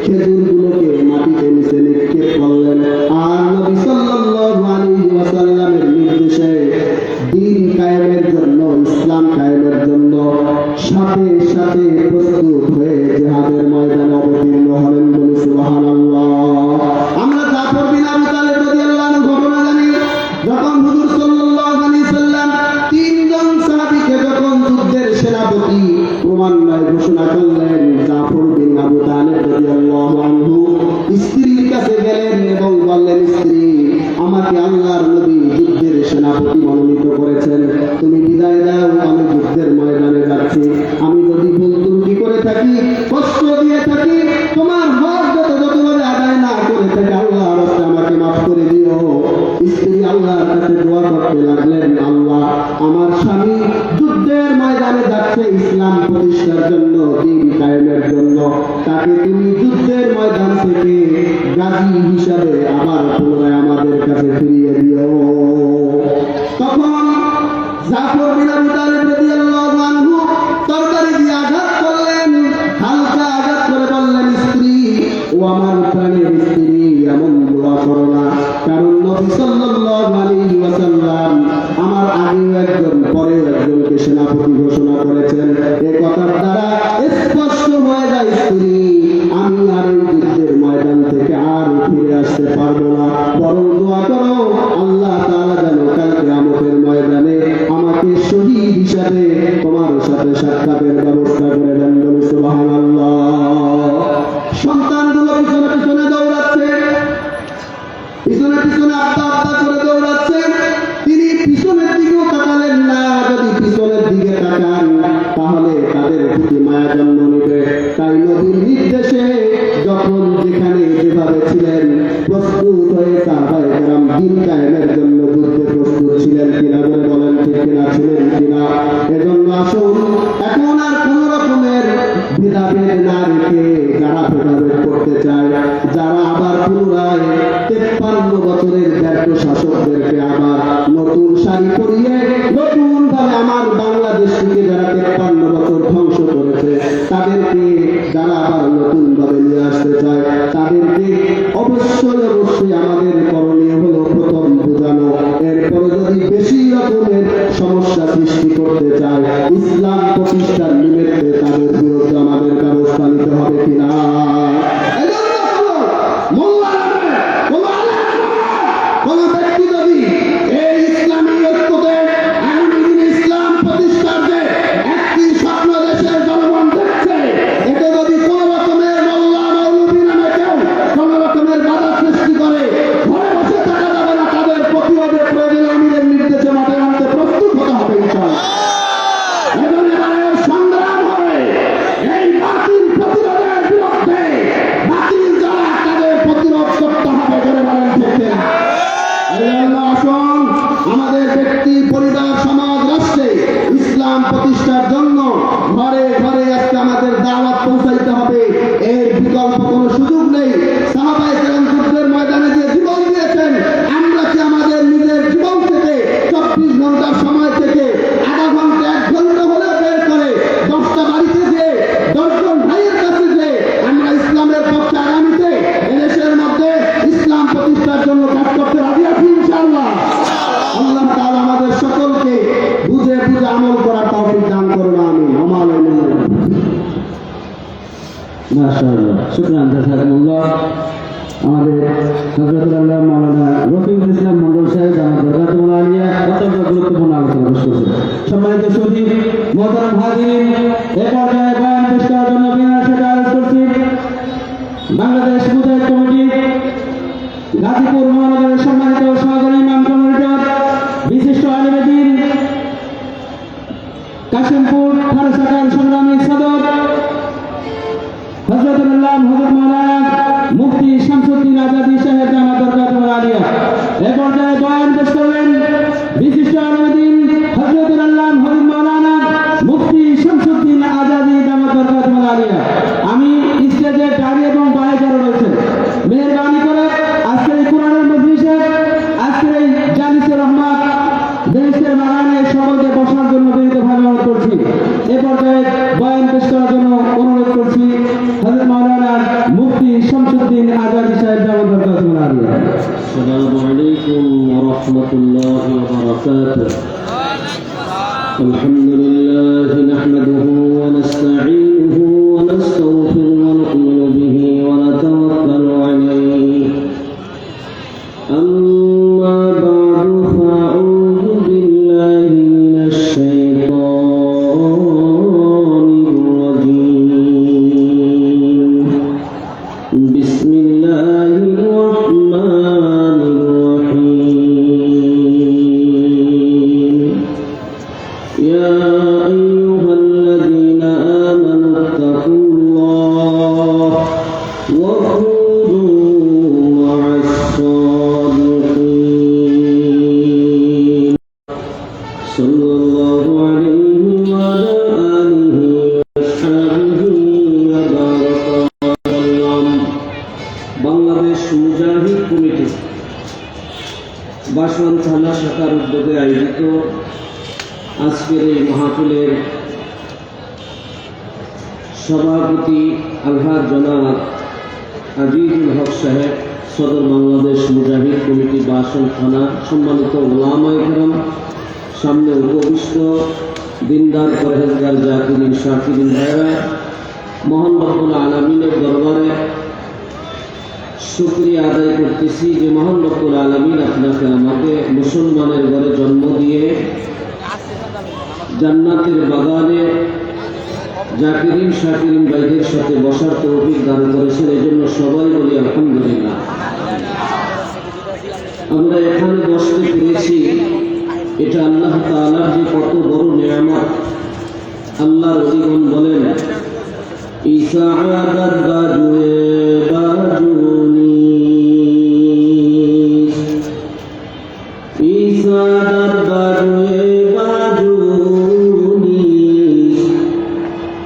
খেজুরগুলোকে মাটিতে নিচে নিক্ষেপ করলেন, আর নবী সাল্লাল্লাহু আলাইহি ওয়াসাল্লামের নির্দেশে দ্বীন কায়েমের জন্য, ইসলাম কায়েমের জন্য সাথে সাথে প্রস্তুত হয়ে জিহাদের ময়দানে অবতীর্ণ হলেন, বলি সুবহানাল্লাহ। আমরা জাফর বিন আবু তালিব রাদিয়াল্লাহু আনহু ঘটনা জানি। যখন হুজুর সাল্লাল্লাহু আলাইহি সাল্লাম তিনজন সাহাবীকে যখন যুদ্ধের সেনাপতি ক্রমান্বয়ে ঘোষণা করলেন, জাফর বিন আবু তালিব রাদিয়াল্লাহু আনহু স্ত্রীর কাছে গেলেন এবং বললেন, স্ত্রী, আমাকে আল্লাহর নবী যুদ্ধের সেনাপতি মনোনীত করেছেন, তুমি বিদায় দাও, আমি যুদ্ধের ময়দানে যাচ্ছি। আমি যদি ভুল ত্রুটি করে থাকি, কষ্ট দিয়ে থাকি, তোমার হক যতভাবে আদায় না করে থাকি, আল্লাহ রাস্তায় আমাকে মাফ করে দিও। স্ত্রী আল্লাহর কাছে দোয়া করতে লাগলেন, আল্লাহ, আমার স্বামী যুদ্ধের ময়দানে যাচ্ছে ইসলাম প্রতিষ্ঠার জন্য, দ্বীন কায়েমের জন্য, তাকে তুমি যুদ্ধের ময়দান থেকে গাজী হিসাবে আবার পুনরায় আমাদের কাছে ফিরিয়ে দিও। তখন জাফর বিন আবু তালিব রাদিয়াল্লাহু আনহু তরবারি দিয়ে আঘাত করলেন, হালকা আঘাত করে বললেন, স্ত্রী, ও আমার প্রাণের স্ত্রী, এমন দোয়া করো না, কারণ নবী সাল্লাল্লাহু আলাইহি ওয়াসাল্লাম আমার আগেও একজন পরেও একজনকে সেনাপতি ঘোষণা করেছেন। এই কথার দ্বারা স্পষ্ট হয়ে যায়, স্ত্রী, আমি আর এই যুদ্ধের ময়দান থেকে আর ফিরে আসতে পারবো না, বরং দোয়া করো আল্লাহ তাআলা যেন প্রতি মায়া জন্ম নিবে। তাই নবীর নির্দেশে যখন যেখানে যেভাবে ছিলেন প্রস্তুত হয়ে সাহাবায়ে কেরাম দিন কায়েমের জন্য যুদ্ধে প্রস্তুত ছিলেন কিনা বলে বলেন, ঠিক কিনা? ছিলেন কিনা? এজন্য আসুন এখন আর কোন রকমের ভেদাভেদ না রেখে যারা ভেদাভেদ করতে চায়, যারা আবার পুনরায় 53 বছরের ব্যর্থ শাসকদেরকে আবার নতুন শাড়ি পরিয়ে নতুন ভাবে আমার বাংলাদেশকে যারা 53 বছর ধ্বংস করেছে তাদেরকে যারা আবার নতুন ভাবে নিয়ে আসতে চায়, তাদেরকে অবশ্যই আমাদের করণীয় হলো প্রথম বোঝানো। এরপরে যদি বেশি রকমের সমস্যা সৃষ্টি করতে চায়, ইসলাম প্রতিষ্ঠার নিমিত্তে তাদের বিরুদ্ধে আমাদের ব্যবস্থা নিতে হবে কিনা? কোন ব্যক্তি যদি এই ইসলামী ঐক্যতে আগামী দিনে ইসলাম প্রতিষ্ঠার যে একটি স্বপ্ন দেশের জনগণ দেখছে, এতে যদি কোন রকমের মোল্লা মৌলবী নামে কেউ কোন রকমের বাধা সৃষ্টি করে, ঘরে বসে থাকা যাবে না, তাদের প্রতিবাদে প্রয়োজনে আমিরের নির্দেশে মাঠে নামতে প্রস্তুত হতে হবে ইনশাআল্লাহ। সংগ্রাম হবে এই বাতিল প্রতিরোধের বিরুদ্ধে, বাতিল যারা তাদের প্রতিরোধ করতে হবে, ধরে বলেন ঠিক কিনা? আসুন আমাদের ব্যক্তি, পরিবার, সমাজ, রাষ্ট্রে ইসলাম প্রতিষ্ঠার জন্য ঘরে ঘরে আজকে আমাদের দাওয়াত পৌঁছাইতে হবে। এর বিকল্প কোনো সুযোগ নেই। সাহাবায়ে কেরাম যুদ্ধের ময়দানে যে জীবন দিয়েছেন, আমরা কি আমাদের নিজের জীবন থেকে 24 ঘন্টার সময় থেকে আধা ঘন্টা 1 ঘন্টা হলে বের করে 10টা বাড়িতে যে 10 জন ভাইয়ের কাছে যে আমরা ইসলামের পক্ষে আগামীতে এদেশের মধ্যে ইসলাম প্রতিষ্ঠার জন্য কাজ করতে রাজি আছি ইনশাআল্লাহ। আল্লাহ তাআলা আমাদের সকলকে বুঝে বুঝে আমল করার তৌফিক দান করুন, আমিন। মাশাআল্লাহ, শুকরান জাযাকাল্লাহ। আমাদের হযরত আল্লাহ মাওলানা রফিকুল ইসলাম মন্ডল সাহেব আমাদের বরকাতুল আলিয়া অত্যন্ত গুরুত্বপূর্ণ আলোচনা করেছেন। সম্মানিত সুধী, মুহতারাম হাজিরিন, এই পর্যায়ে বয়ান পেশ করার জন্য বিনয়ের সাথে আরজ করছি বাংলাদেশ মুজাহিদ কমিটি গাজীপুর মহানগরের সম্মানিত সহকারী ইমাম কমিটির বিশিষ্ট আলিমেদ্দিন কাশিমপুর থানা শাখার সংগ্রামী সদর হযরতুল্লাহ হযরত মাওলানা মুফতি শামসুদ্দিন আজাদী সাহেব জামাত বরকাতুল আলিয়া। এই পর্যায়ে বয়ান পেশ করবেন বিশিষ্ট আলিমেদ্দিন হযরতুল্লাহ হযরত মাওলানা মুফতি শামসুদ্দিন আজাদী জামাত বরকাতুল আলিয়া। আমি স্টেজে দাঁড়িয়ে এবং বাইরে যারা রয়েছেন, মেহেরবানি করে আজকের এই কোরআনের মজলিসে, আজকের এই জালিসে রহমত দেশের বাগানে সকলকে বসার জন্য বিনীতভাবে অনুরোধ করছি। এ পর্যায়ে বয়ান পেশ করার জন্য অনুরোধ করছি হযরত মাওলানা মুফতি শামসুদ্দিন আজাদী সাহেব জামাত বরকাতুল আলিয়া। আসসালামু আলাইকুম ওয়া রাহমাতুল্লাহি ওয়া বারাকাতুহু। আলহামদুলিল্লাহ নাহমাদুহু ওয়া নাস্তাঈনুহু ওয়া নাস্তাগফিরুহু ওয়া নু'মিনু বিহি ওয়া নাতাওয়াক্কালু আলাইহি। আম্মা বা'দু ফাআউযু বিল্লাহি মিনাশ শাইতানির রাজীম। বিসমিল্লাহির রাহমানির রাহিম। ইয়া আইয়ুহাল্লাযীনা আমানু ইত্তাকুল্লাহ ওয়া কুনু মা'আস সাদিকিন। সাল্লাল্লাহু আলাইহি ওয়া আলা আলিহি ওয়া সাহবিহি ওয়া বারাকা ওয়াসাল্লাম। বাংলাদেশ মুজাহিদ কমিটি বাসন থানা শাখার উদ্যোগে আয়োজিত আজকের এই মাহফিলের সভাপতি আলহাজ জনাব আজিজুল হক সাহেব, সদর বাংলাদেশ মুজাহিদ কমিটি বাসন থানা, সম্মানিত ওলামায়ে কেরাম, সামনে উপবিষ্ট দিনদার পরহেজগার জাকিরিন শাকিরিন ভাইরা, মহান রব্বুল আলামিনের দরবারে শুকরিয়া আদায় করতেছি যে মহান রব্বুল আলামিন আপনাকে আমাকে মুসলমানের ঘরে জন্ম দিয়ে জান্নাতের বাগানে জাকিরিন শাকিরিন ভাইদের সাথে বসার তৌফিক দান করেছেন। এই জন্য সবাই বলি আলহামদুলিল্লাহ। আমরা এখানে বসতে পেরেছি, এটা আল্লাহ তাআলার যে কত বড় নিয়ামত। আল্লাহর ওলিগণ বলেন ইসাআদাত বাজুয়ে বাজুনি ইসাআদাত বাজুয়ে বাজুনি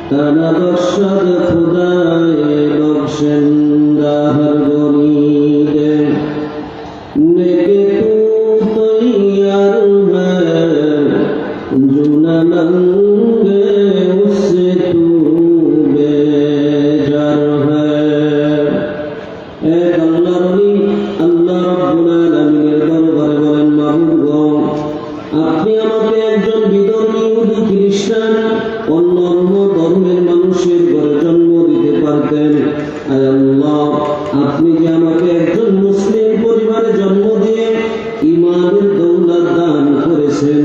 তানা বখশদ খুদায়ে বখশেন্দা হর গরিদে নেকে তু তৈয়ার হ্যায় जो न मंगे उससे तू बेजार है। एक अल्लाह रली अल्लाह रब्बुल आलामीনের দরবারে বলেন মাবুদগণ আপনি আমাকে একজন বিধর্মী ইহুদি খ্রিস্টান অন্য ধর্মের মানুষের ঘরে জন্ম দিতে পারতেন। আয় আল্লাহ আপনি যে আমাকে একজন মুসলিম পরিবারে জন্ম দিয়ে ঈমানের দৌলত দান করেছেন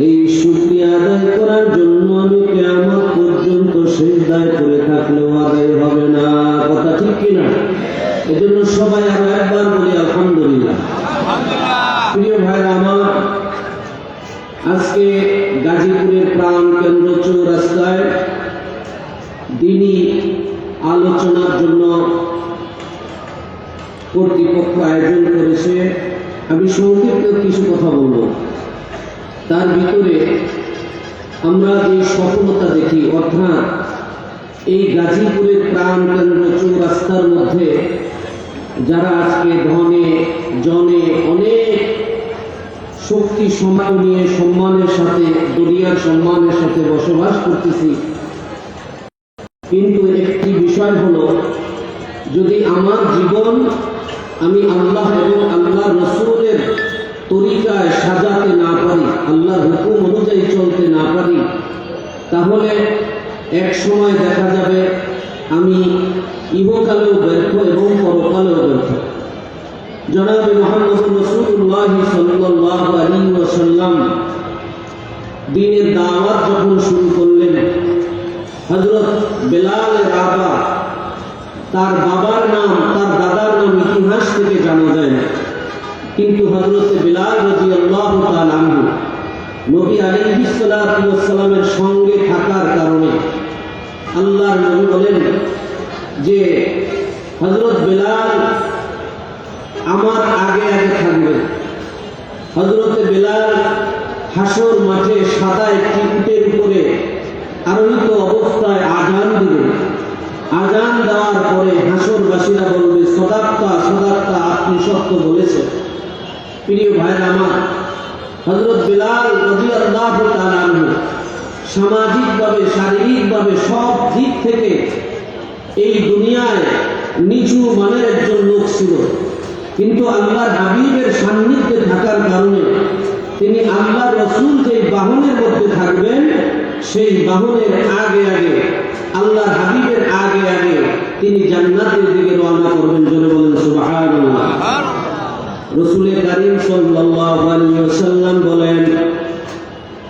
এই শুকরিয়া আদায় করার জন্য আমি কিয়ামত পর্যন্ত সিজদায় করে থাকলেও আদায় হবে না। কথা ঠিক কিনা? এজন্য সবাই আরো একবার বলি আলহামদুলিল্লাহ। প্রিয় ভাইরা আমার, আজকে গাজীপুরের প্রাণ কেন্দ্র চৌরাস্তায় দিনী আলোচনার জন্য কর্তৃপক্ষ আয়োজন করেছে। আমি সংক্ষিপ্ত কিছু কথা বলবো। তার ভিতরে আমরা যে সফলতা দেখি, অর্থাৎ এই গাজীপুরের প্রাণ কেন্দ্র চৌরাস্তার মধ্যে যারা আজকে ধনে জনে অনেক শক্তি সম্মান নিয়ে সম্মানের সাথে দুনিয়ার সম্মানের সাথে বসবাস করতেছি, কিন্তু একটি বিষয় হলো যদি আমার জীবন আমি আল্লাহ এবং আল্লাহ রসুলের তরিকায় সাজাতে না পারি, আল্লাহর হুকুম অনুযায়ী চলতে না পারি, তাহলে এক সময় দেখা যাবে আমি ইহকালেও ব্যর্থ এবং পরকালেও ব্যর্থ। জনাবে মুহাম্মদ রাসূলুল্লাহ সাল্লাল্লাহু আলাইহি ওয়াসাল্লাম দ্বীনের দাওয়াত যখন শুরু করলেন, হযরত বেলালের আবা, তার বাবার নাম তার দাদার নাম ইতিহাস থেকে জানা যায় না, কিন্তু হযরত বেলাল রাদিয়াল্লাহু তাআলা আনহু নবী আলাইহিস সালাতু ওয়াস সালামের সঙ্গে থাকার কারণে আল্লাহর নবী বলেন যে হযরত বেলাল আমার আগে আগে থাকবে। হযরত বেলাল হাসর মাঠে সাদা একটি উটের উপরে আরোহিত অবস্থায় আযান দিবে। আযান দেওয়ার পরে হাসরবাসীরা বলবে সদাক্তা সদাক্তা, আপনি সত্য বলেছেন। প্রিয় ভাইরা আমার, হযরত বেলাল রাদিয়াল্লাহু তাআলা আনহু সামাজিকভাবে শারীরিকভাবে সব দিক থেকে এই দুনিয়ায় নিচু মানের একজন লোক ছিল, কিন্তু আল্লাহর হাবিবের সান্নিধ্যে থাকার কারণে তিনি আল্লাহ রসুল যে বাহনের মধ্যে থাকবেন সেই বাহনের আগে আগে আল্লাহর হাবিবের আগে আগে তিনি জান্নাতের দিকে রওনা করবেন। জোরে বলেন সুবহানাল্লাহ। রাসূল কারীম সাল্লাল্লাহু আলাইহি ওয়াসাল্লাম বলেন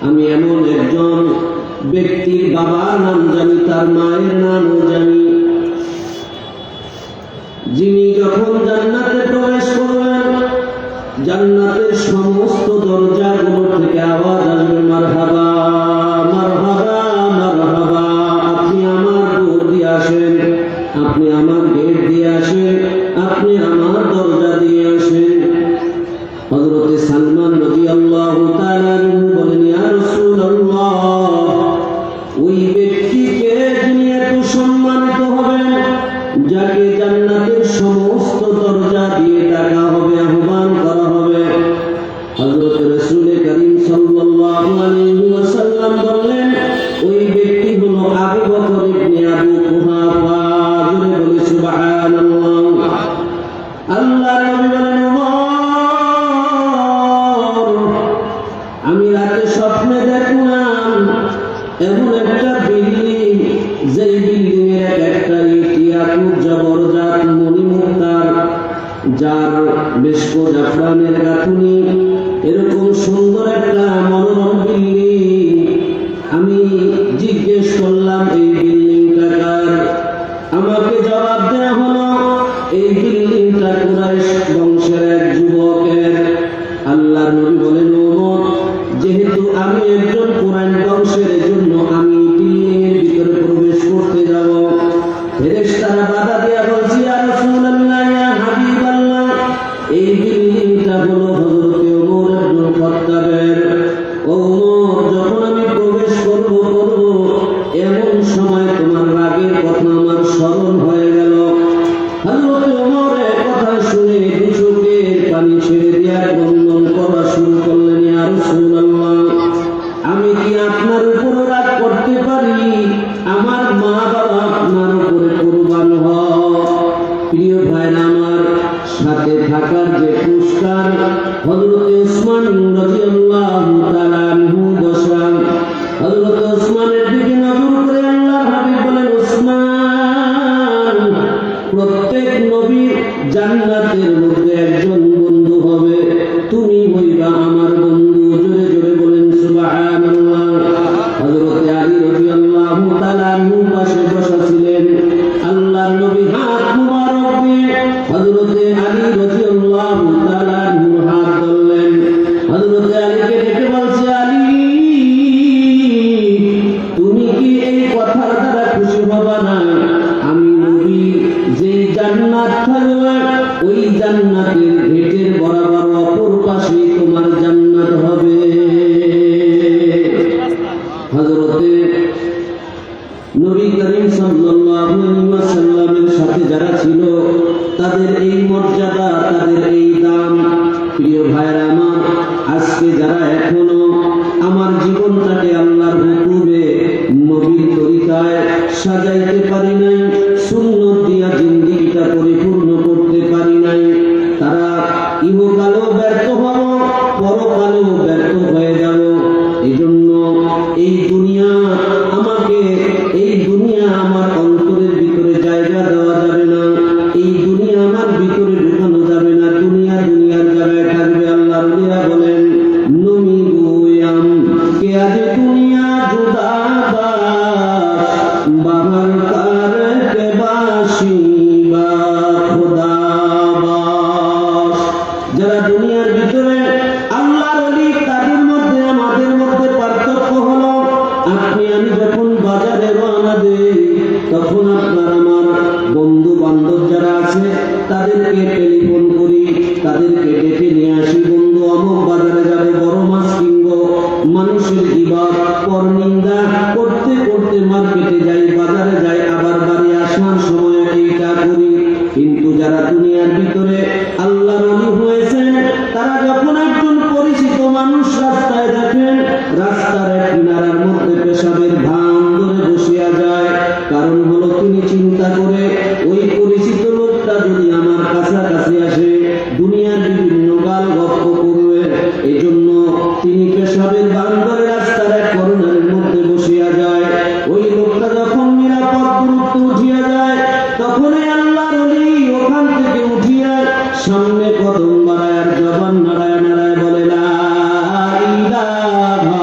আমি এমন একজন ব্যক্তির বাবার নাম জানি, তার মায়ের নামও জানি, যিনি যখন জান্নাতে প্রবেশ করবেন জান্নাতের সমস্ত দরজাগুলো থেকে আওয়াজ আসবে মারহাবা মারহাবা মারহাবা, আপনি আমার দোর দিয়ে আসেন, আপনি আমার গেট দিয়ে আসেন, আপনি আমার দরজা দিয়ে আসেন। হযরত সালমান রাদিয়াল্লাহু তাআলা আনহু বলেন ইয়া রাসূলুল্লাহ, ওই ব্যক্তিকে যিনি এত সম্মানিত হবেন, যাকে জান্নাতের সমস্ত দরজা দিয়ে ডাকা হবে, আহ্বান করা হবে। হযরত রাসূল কারীম সাল্লাল্লাহু আলাইহি ওয়াসাল্লাম বললেন ওই ব্যক্তি হলো আবু বকর ইবনে আবু কুহাফা। জোরে বলে সুবহানাল্লাহ। আল্লাহর নবী বলেন আমি রাতে স্বপ্নে দেখলাম এমন একটা বিল্ডিং, যেই বিল্ডিং এর একটা ইটিয়াকুব জবরদস্ত মণিমুক্তার, যার বেশকো জাফরানের গাঁথুনি, এরকম সুন্দর একটা মনোরম বিল্ডিং। আমি জিজ্ঞেস করলাম এই বিল্ডিংটা কার? আমাকে জবাব দেওয়া হলো এই বিল্ডিংটা কুরাইশ বংশের এক যুবকের। আল্লাহর নবী বলেন যেহেতু আমি একজন কুরাইশ বংশের, জন্য আমি মহব্বতে নবী করিম সাল্লাল্লাহু আলাইহি ওয়াসাল্লামের সাথে যারা ছিল তাদের এই মর্যাদা, তাদের এই দাম। প্রিয় ভাইরা আমার, আজকে যারা এখনো আমার জীবনটাকে আল্লাহর হুকুমে নবীর তরিকায় সাজাইতে পারি নাই, সুন্নত দিয়া জিন্দেগিটা পরিপূর্ণ করতে পারি নাই, তারা ইহকালেও ব্যর্থ হব, পরকালেও ব্যর্থ হয়ে যাব। এই জন্য এই দুনিয়া আমার অন্তরের ভিতরে জায়গা দেওয়া যাবে না, এই দুনিয়া আমার ভিতরে ঢুকানো যাবে না। দুনিয়ার জায়গায় থাকবে। আল্লাহর ওলিরা বলেন, নমি গুয়াম কে আজ দুনিয়া জুদাবাস বাহার কার কে বাসি বা খোদাবাস। যারা দুনিয়ার ভিতরে আল্লাহর ওলি, তাদের মধ্যে আমাদের মধ্যে পার্থক্য হলো, আপনি আমি যখন বাজারে রওনা দেই তখন আপনার আমার বন্ধু বান্ধব যারা আছে তাদেরকে টেলিফোন করি, তাদেরকে ডেকে নিয়ে আসি, বন্ধু অমুক বাজারে যাবে, বড় মাছ কিনবো। মানুষের গীবত পরনিন্দা করতে করতে মার্কেটে যাই, বাজারে যাই, আবার বাড়ি আসার সময় এইটা করি। কিন্তু যারা দুনিয়ার ভিতরে আল্লাহর ওলি হয়েছেন, তারা যখন একজন পরিচিত মানুষ রাস্তায় দেখেন, রাস্তার এক কিনারার মধ্যে পেশাবের ভান ধরে বসিয়া যায়। কারণ হলো তিনি চিন্তা করে, ওই পরিচিত লোকটা যদি আমার কাছাকাছি আসে দুনিয়ার বিভিন্ন গাল গপ্প করবে। এই জন্য তিনি পেশাবের ভান ধরে রাস্তার এক কর্নারের মধ্যে বসিয়া যায়। ওই লোকটা যখন নিরাপদ দূরত্ব উঠিয়া যায়, তখনই আল্লাহর ওলি ওখান থেকে উঠিয়া সামনে কদম বাড়ায় আর জবান নাড়ায় নাড়ায় বলে, লা ইলাহা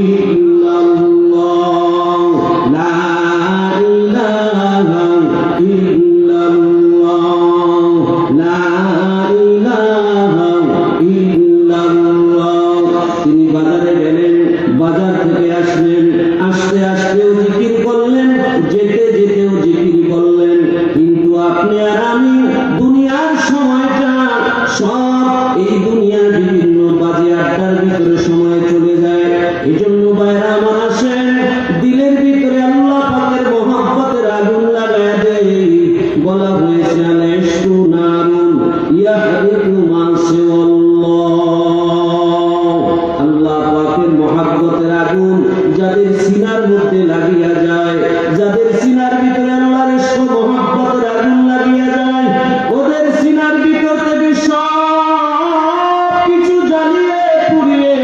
ইল্লাল্লাহ, লা ইলাহা ইল্লাল্লাহ, লা ইলাহা ইল্লাল্লাহ। তিনি বাজারে গেলেন, বাজার থেকে আসলেন, আসতে আসতেও জিকির করলেন, যেতে যেতেও জিকির করলেন। কিন্তু আপনি আর আমি দুনিয়ার সময়টা সব এই দুনিয়ার বিভিন্ন বাজে আড্ডার ভিতরে সময় চলে যায়। এই জন্য বাইরে আমার আসেন, দিলের ভিতরে আল্লাহ পাকের মহব্বতের আগুন লাগায় দেয়। বলা হয়েছে, আলাইশু নারুন ইয়াহরিকু মা সিওয়াল্লাহ। আল্লাহ পাকের মহব্বতের আগুন যাদের সিনার মধ্যে লাগিয়া যায়, যাদের সিনার ভিতরে আল্লাহর ইশক মহব্বতের আগুন লাগিয়া যায়, ওদের সিনার ভিতর থেকে সব কিছু জ্বালিয়ে পুড়িয়ে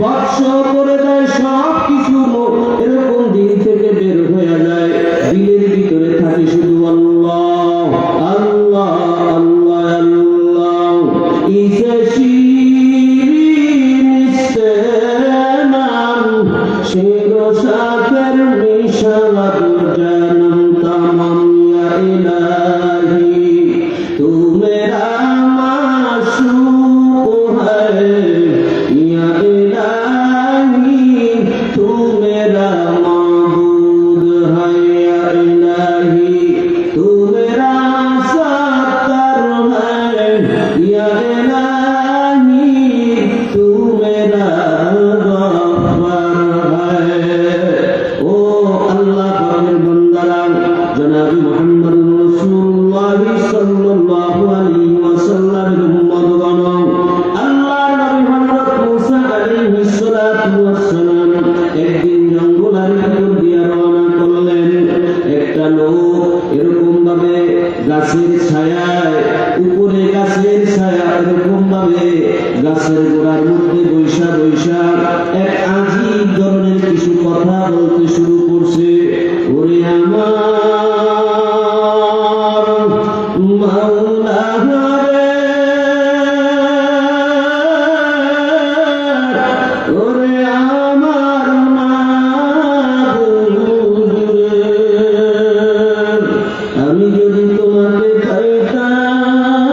ভস্ম করে দেয়। সব কিছু এরকম দিল থেকে বের হয়ে যায়, দিলের ভিতরে থাকে শুধু আল্লাহ আল্লাহ আল্লাহ আল্লাহ। ইসে শিরিন ইস্তেমাম শিরো সাকের মিশালাতুর জানম তামাম। ইয়া ইলাহি তু মেরা মাশূক হ্যায়, ইয়া ইলাহি তু মেরা মাবুদ হ্যায়, ইয়া ইলাহি তু মেরা সত্তার হ্যায়, ইয়া ইলাহি তু মেরা গফফার হ্যায়। ও আল্লাহ পাকের বান্দারা, জনাবি মুহাম্মদুর রাসূলুল্লাহ সাল্লাল্লাহু আলাইহি ওয়াসাল্লামের উম্মতগণ, আল্লাহর নবী হযরত মুসা আলাইহিস সালাতু ওয়াস সালাম একদিন জঙ্গলের ভিতর দিয়ে রওনা করলেন। একটা লোক এরকম ভাবে গাছের ছায়ায়, উপরে গাছের ছায়া, এরকম ভাবে গাছের গোড়ার মধ্যে বৈশা বৈশা এক আজীব ধরনের কিছু কথা বলতে শুরু করছে। ওরে আমার মাওলা রে, ওরে আমার মাবুদ রে, আমি যদি তোমাকে পাইতাম,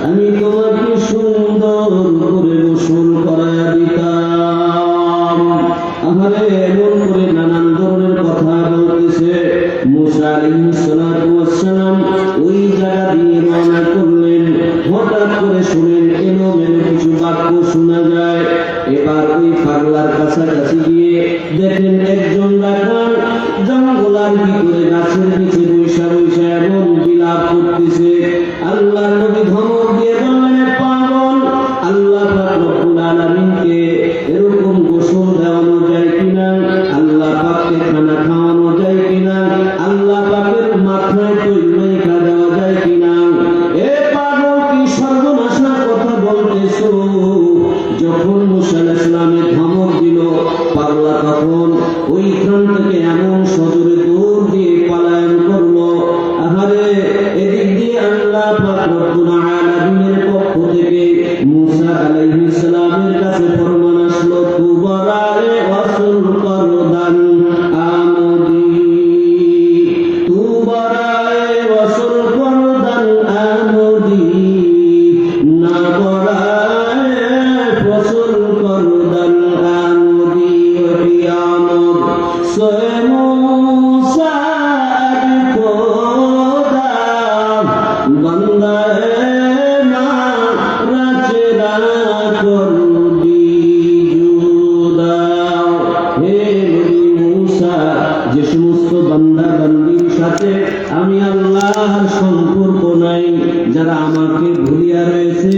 আমি তোমাকে সুন্দর করে গোসল করায়া দিতাম। আমারে এমন করে নানান ধরনের কথা বলতেছে। মুসা আলাইহিস সালাতু ওয়াস সালাম ওই জায়গা দিয়ে রওনা করলেন। হঠাৎ করে শুনেন এলোমেলো কিছু বাক্য শোনা যায়। এবার ওই পাগলার কাছাকাছি গিয়ে দেখেন একজন রাখাল জঙ্গলার ভিতরে গাছের নিচে বৈশা বৈশা এমন বিলাপ করতেছে। আল্লাহ নবী ধমক দিয়ে বললেন, পাগল, আল্লাহ পাক রব্বুল আলামিনকে এরকম গোসল দেওয়ানো যায় কিনা, আল্লাহ পাককে খানা খাওয়ানো যায় কিনা, আল্লাহ পাকের মাথায় তৈল মাইখা দেওয়া যায় কিনা? এ পাগল, কি সর্বনাশার কথা বলতেছো? যখন মুসা আলাইহিস সালামের ধমক দিল, পাগলা তখন ওইখান থেকে এমন সজোরে দৌড় দিয়ে পলায়ন করলো। আহারে, এদিক দিয়ে আল্লাহ পাক রব্বুল আলামিনের পক্ষ থেকে মুসা আলাইহিস সালামের কাছে ফরমান আসলো, তুবারায়ে ওয়াসুল করদান আমদি, তুবারায়ে ওয়াসুল করদান আমদি, না বরায়ে ওয়াসুল করদান আমদি, কিয়ামত সয়ে মুসা খোদা বন্দায়ে না রাচরা করবি জুদা। হে নবী মুসা, যে সমস্ত বান্দা বান্দির সাথে আমি আল্লাহর সম্পর্ক নাই, যারা আমাকে ভুলিয়া রয়েছে,